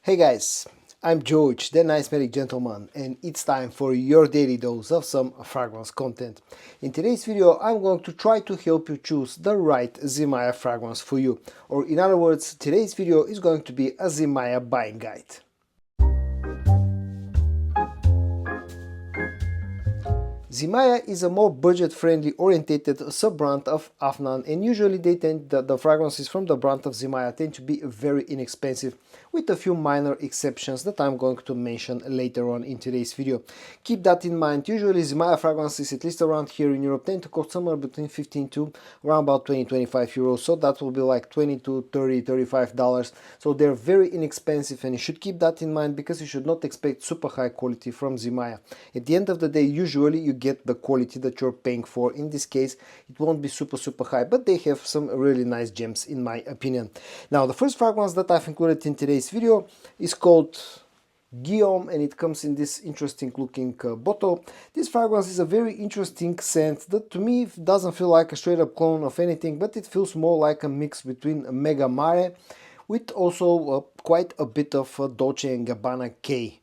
Hey guys, I'm George, the nice merry gentleman, and it's time for your daily dose of some fragrance content. In today's video, I'm going to try to help you choose the right Zimaya fragrance for you. Or in other words, today's video is going to be a Zimaya buying guide. Zimaya is a more budget-friendly orientated sub-brand of Afnan, and usually the fragrances from the brand of Zimaya tend to be very inexpensive, with a few minor exceptions that I'm going to mention later on in today's video. Keep that in mind. Usually Zimaya fragrances, at least around here in Europe, tend to cost somewhere between 15 to around about 20-25 euros, so that will be like 20 to 30-35 dollars. So they're very inexpensive, and you should keep that in mind because you should not expect super high quality from Zimaya. At the end of the day, usually you get the quality that you're paying for. In this case, it won't be super high, but they have some really nice gems in my opinion. Now, the first fragrance that I've included in today's video is called Ghyoom, and it comes in this interesting looking bottle. This fragrance is a very interesting scent that to me doesn't feel like a straight up clone of anything, but it feels more like a mix between Mega Mare with also quite a bit of Dolce & Gabbana K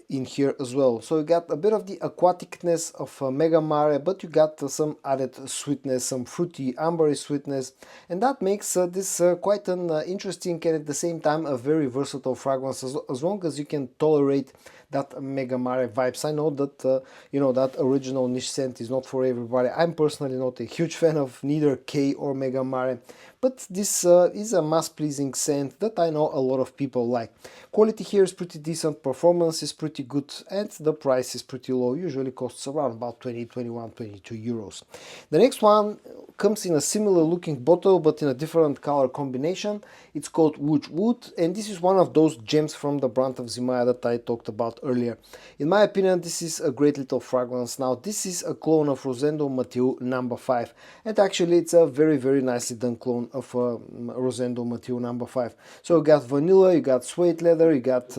in here as well. So you got a bit of the aquaticness of Mega Mare, but you got some added sweetness, some fruity ambery sweetness, and that makes this quite an interesting and at the same time a very versatile fragrance as long as you can tolerate that Mega Mare vibes. I know that that original niche scent is not for everybody. I'm personally not a huge fan of neither K or Mega Mare, but this is a mass-pleasing scent that I know a lot of people like. Quality here is pretty decent, performance is pretty good, and the price is pretty low. Usually costs around about 20, 21, 22 euros. The next one comes in a similar looking bottle but in a different color combination. It's called Wujood, and this is one of those gems from the brand of Zimaya that I talked about earlier. In my opinion, this is a great little fragrance. Now, this is a clone of Rosendo Mathieu No. 5, and actually it's a very nicely done clone of Rosendo Mathieu No. 5. So you got vanilla, you got suede leather, you got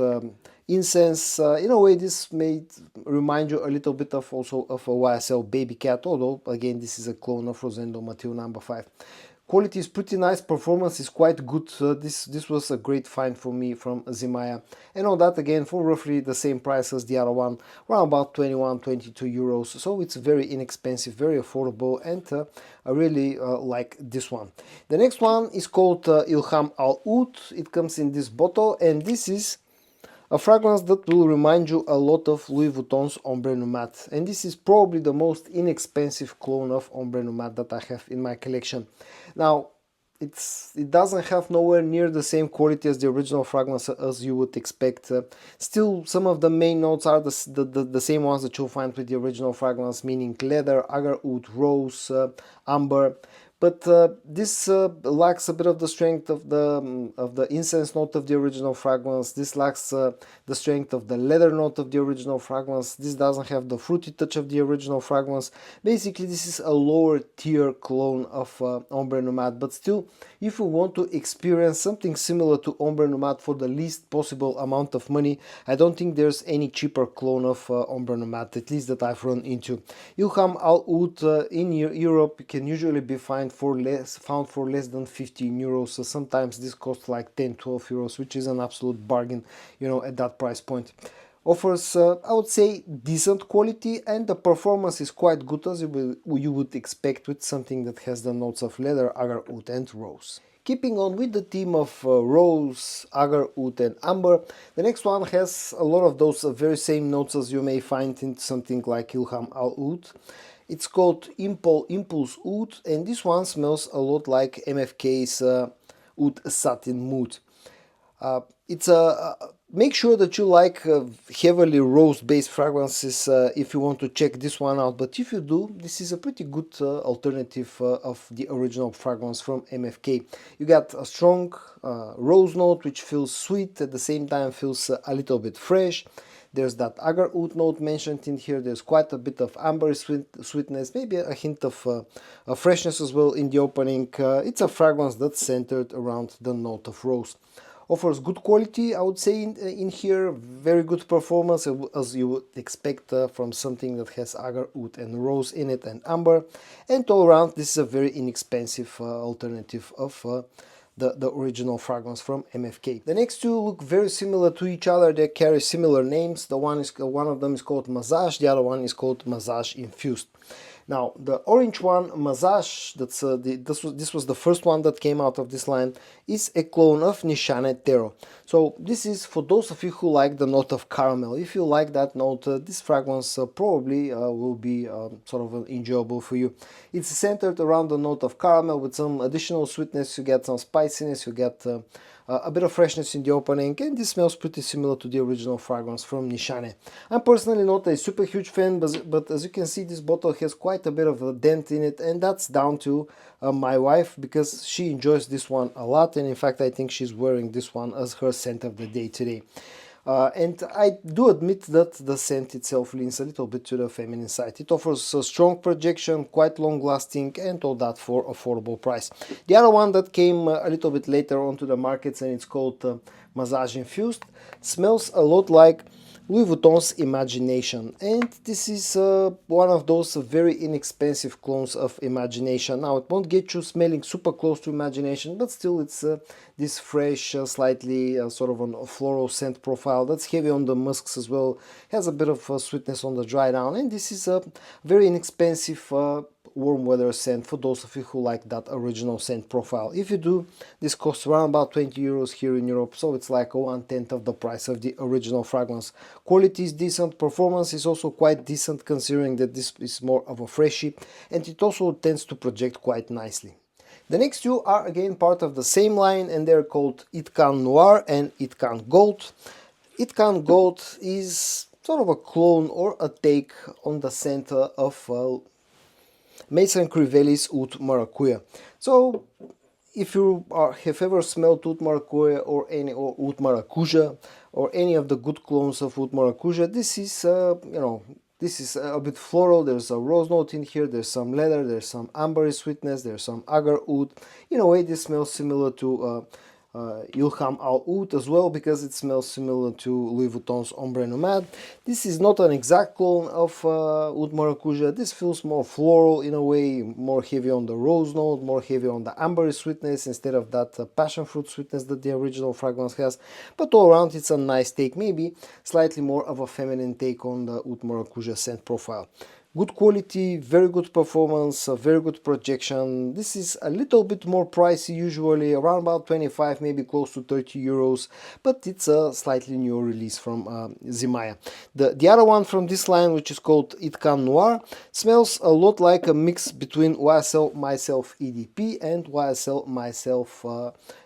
incense. In a way, this may remind you a little bit of also of a YSL Baby Cat, although again this is a clone of Rosendo Mathieu No. 5. Quality is pretty nice, performance is quite good. This was a great find for me from Zimaya, and all that again for roughly the same price as the other one, around about 21-22 euros. So it's very inexpensive, very affordable, and I really like this one. The next one is called Ilham Al Oud. It comes in this bottle, and this is a fragrance that will remind you a lot of Louis Vuitton's Ombre Nomade, and this is probably the most inexpensive clone of Ombre Nomade that I have in my collection. Now, it doesn't have nowhere near the same quality as the original fragrance as you would expect. Still, some of the main notes are the same ones that you'll find with the original fragrance, meaning leather, agar oud, rose, amber. But this lacks a bit of the strength of the incense note of the original fragrance. This lacks the strength of the leather note of the original fragrance. This doesn't have the fruity touch of the original fragrance. Basically, this is a lower tier clone of Ombre Nomade. But still, if you want to experience something similar to Ombre Nomade for the least possible amount of money, I don't think there's any cheaper clone of Ombre Nomade, at least that I've run into. Ilham Al Oud in Europe can usually be found for less than 15 euros. So sometimes this costs like 10-12 euros, which is an absolute bargain, at that price point. Offers, I would say, decent quality, and the performance is quite good as you would expect with something that has the notes of leather, agar oud, and rose. Keeping on with the theme of rose, agar oud, and amber, the next one has a lot of those very same notes as you may find in something like Ilham Al Oud. It's called Impulse Oud, and this one smells a lot like MFK's Oud Satin Mood. Make sure that you like heavily rose-based fragrances if you want to check this one out. But if you do, this is a pretty good alternative of the original fragrance from MFK. You got a strong rose note which feels sweet, at the same time feels a little bit fresh. There's that agar oud note mentioned in here. There's quite a bit of amber sweetness, maybe a hint of freshness as well in the opening. It's a fragrance that's centered around the note of rose. Offers good quality, I would say, in here. Very good performance, as you would expect from something that has agar oud and rose in it and amber. And all around, this is a very inexpensive alternative of the original fragrance from MFK. The next two look very similar to each other. They carry similar names. One of them is called Mazaaj, the other one is called Mazaaj Infused. Now, the orange one, Mazaaj, this was the first one that came out of this line, is a clone of Nishane Tero. So this is for those of you who like the note of caramel. If you like that note, this fragrance probably will be sort of enjoyable for you. It's centered around the note of caramel with some additional sweetness. You get some spiciness, you get a bit of freshness in the opening, and this smells pretty similar to the original fragrance from Nishane. I'm personally not a super huge fan, but as you can see, this bottle has quite a bit of a dent in it, and that's down to my wife, because she enjoys this one a lot, and in fact I think she's wearing this one as her scent of the day today. And I do admit that the scent itself leans a little bit to the feminine side. It offers a strong projection, quite long lasting, and all that for affordable price. The other one that came a little bit later onto the markets, and it's called Mazaaj Infused, smells a lot like Louis Vuitton's Imagination, and this is one of those very inexpensive clones of Imagination. Now, it won't get you smelling super close to Imagination, but still it's this fresh, slightly sort of a floral scent profile that's heavy on the musks as well, has a bit of sweetness on the dry down, and this is a very inexpensive warm weather scent for those of you who like that original scent profile. If you do, this costs around about 20 euros here in Europe, so it's like 1/10 of the price of the original fragrance. Quality is decent, performance is also quite decent considering that this is more of a freshie, and it also tends to project quite nicely. The next two are again part of the same line, and they're called Itqan Noir and Itqan Gold. Itqan Gold is sort of a clone or a take on the scent of Mason Crivelli's Oud Maracuja. So if you have ever smelled Oud Maracuja or Oud Maracuja or any of the good clones of Oud Maracuja, this is this is a bit floral. There's a rose note in here, there's some leather, there's some ambery sweetness, there's some agar oud. In a way, this smells similar to Ilham Al Oud as well, because it smells similar to Louis Vuitton's Ombre Nomade. This is not an exact clone of Oud Maracuja. This feels more floral in a way, more heavy on the rose note, more heavy on the ambery sweetness instead of that passion fruit sweetness that the original fragrance has. But all around, it's a nice take, maybe slightly more of a feminine take on the Oud Maracuja scent profile. Good quality, very good performance, very good projection. This is a little bit more pricey usually, around about 25, maybe close to 30 euros, but it's a slightly newer release from Zimaya. The other one from this line, which is called Itqan Noir, smells a lot like a mix between YSL Myself EDP and YSL Myself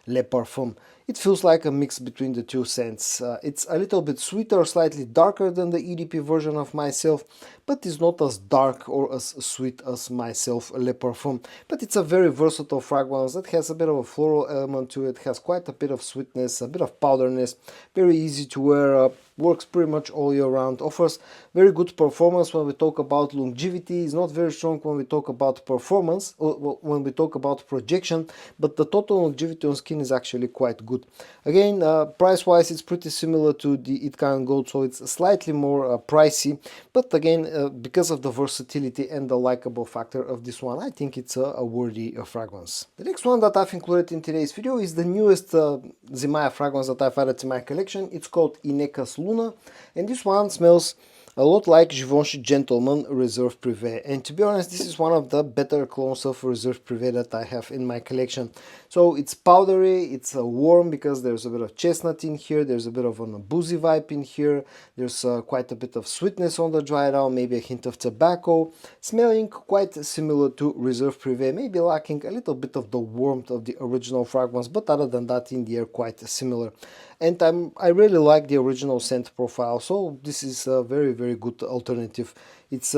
Le Parfum. It feels like a mix between the two scents. It's a little bit sweeter, slightly darker than the EDP version of Myself, but is not as dark or as sweet as Myself Le Parfum. But it's a very versatile fragrance that has a bit of a floral element to it, has quite a bit of sweetness, a bit of powderness, very easy to wear, works pretty much all year round, offers very good performance when we talk about longevity, is not very strong when we talk about performance, or when we talk about projection, but the total longevity on skin is actually quite good. Again, price-wise, it's pretty similar to the Itqan Gold, so it's slightly more pricey, but again, because of the versatility and the likable factor of this one, I think it's a worthy fragrance. The next one that I've included in today's video is the newest Zimaya fragrance that I've added to my collection. It's called Inecas Luna, and this one smells a lot like Givenchy Gentleman Reserve Privé, and to be honest, this is one of the better clones of Reserve Privé that I have in my collection. So it's powdery, it's warm because there's a bit of chestnut in here, there's a bit of a boozy vibe in here, there's quite a bit of sweetness on the dry down, maybe a hint of tobacco, smelling quite similar to Reserve Privé, maybe lacking a little bit of the warmth of the original fragrance, but other than that, in the air, quite similar. And I really like the original scent profile, so this is a very, very good alternative. It's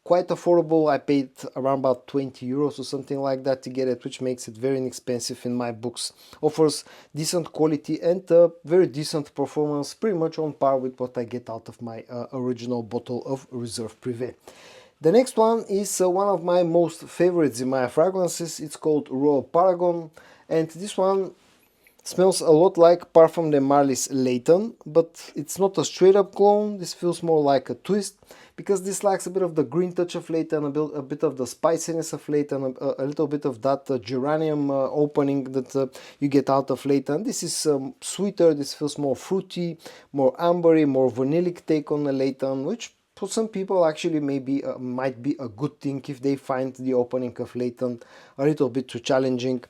quite affordable. I paid around about 20 euros or something like that to get it, which makes it very inexpensive in my books. Offers decent quality and very decent performance, pretty much on par with what I get out of my original bottle of Reserve Privé. The next one is one of my most favorite Zimaya fragrances. It's called Royal Paragon, and this one smells a lot like Parfum de Marly's Layton, but it's not a straight up clone. This feels more like a twist, because this lacks a bit of the green touch of Layton, a bit of the spiciness of Layton, a little bit of that geranium opening that you get out of Layton. This is sweeter, this feels more fruity, more ambery, more vanillic take on the Layton, which for some people actually maybe might be a good thing if they find the opening of Layton a little bit too challenging.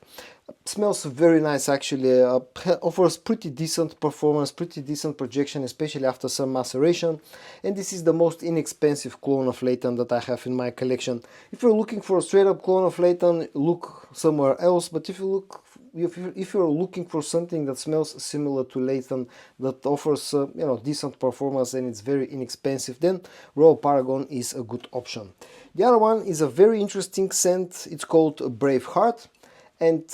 Smells very nice actually, offers pretty decent performance, pretty decent projection, especially after some maceration, and this is the most inexpensive clone of Layton that I have in my collection. If you're looking for a straight up clone of Layton, look somewhere else, but if you're looking for something that smells similar to Layton, that offers decent performance and it's very inexpensive, then Royal Paragon is a good option. The other one is a very interesting scent. It's called Brave Heart, and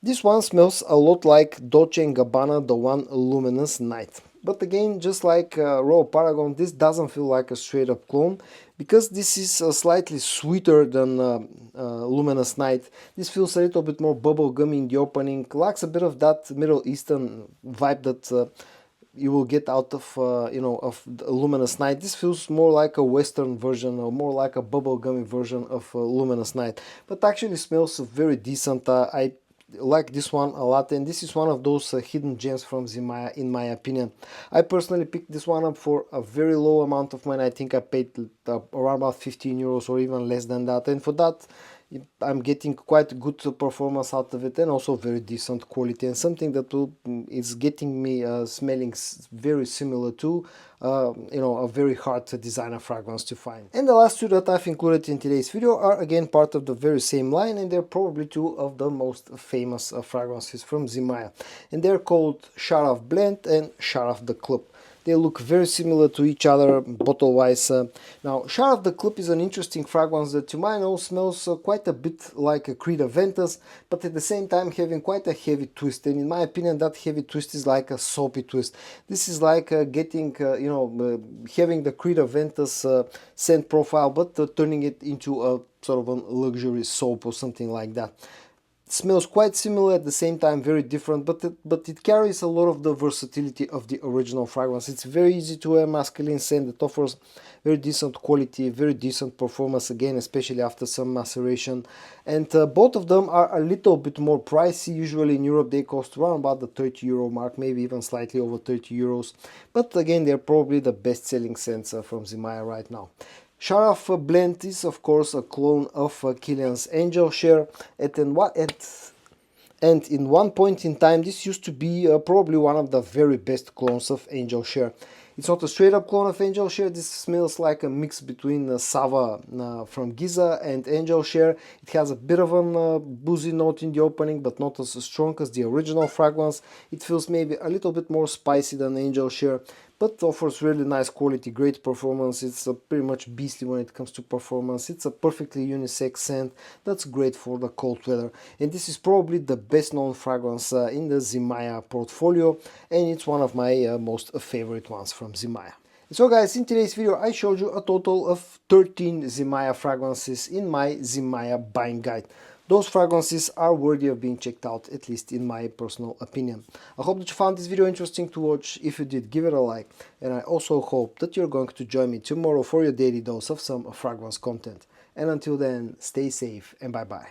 this one smells a lot like Dolce & Gabbana The One Luminous Night. But again, just like Royal Paragon, this doesn't feel like a straight up clone, because this is slightly sweeter than Luminous Night. This feels a little bit more bubble gummy in the opening, lacks a bit of that Middle Eastern vibe that you will get out of of the Luminous Night. This feels more like a Western version, or more like a bubblegummy version of Luminous Night, but actually smells very decent. I like this one a lot, and this is one of those hidden gems from Zimaya in my opinion. I personally picked this one up for a very low amount of money. I think I paid around about 15 euros or even less than that, and for that I'm getting quite good performance out of it, and also very decent quality, and something that is getting me smelling very similar to a very hard designer fragrance to find. And the last two that I've included in today's video are again part of the very same line, and they're probably two of the most famous fragrances from Zimaya, and they're called Sharaf Blend and Sharaf the Club. They look very similar to each other bottle-wise. Now, Sharaf the Club is an interesting fragrance that to my nose smells quite a bit like a Creed Aventus, but at the same time having quite a heavy twist. And in my opinion, that heavy twist is like a soapy twist. This is like having the Creed Aventus scent profile, but turning it into a sort of a luxury soap or something like that. Smells quite similar, at the same time very different, but it carries a lot of the versatility of the original fragrance. It's very easy to wear masculine scent that offers very decent quality, very decent performance, again especially after some maceration, and both of them are a little bit more pricey. Usually in Europe they cost around about the 30 euro mark, maybe even slightly over 30 euros, but again they're probably the best selling scents from Zimaya right now. Sharaf Blend is of course a clone of Kilian's Angel Share, and in one point in time this used to be probably one of the very best clones of Angel Share. It's not a straight up clone of Angel Share. This smells like a mix between Sava from Giza and Angel Share. It has a bit of a boozy note in the opening, but not as strong as the original fragrance. It feels maybe a little bit more spicy than Angel Share, but offers really nice quality, great performance. It's pretty much beastly when it comes to performance. It's a perfectly unisex scent that's great for the cold weather, and this is probably the best known fragrance in the Zimaya portfolio, and it's one of my most favorite ones from Zimaya. So guys, in today's video I showed you a total of 13 Zimaya fragrances in my Zimaya buying guide. Those fragrances are worthy of being checked out, at least in my personal opinion. I hope that you found this video interesting to watch. If you did, give it a like, and I also hope that you're going to join me tomorrow for your daily dose of some fragrance content. And until then, stay safe and bye bye.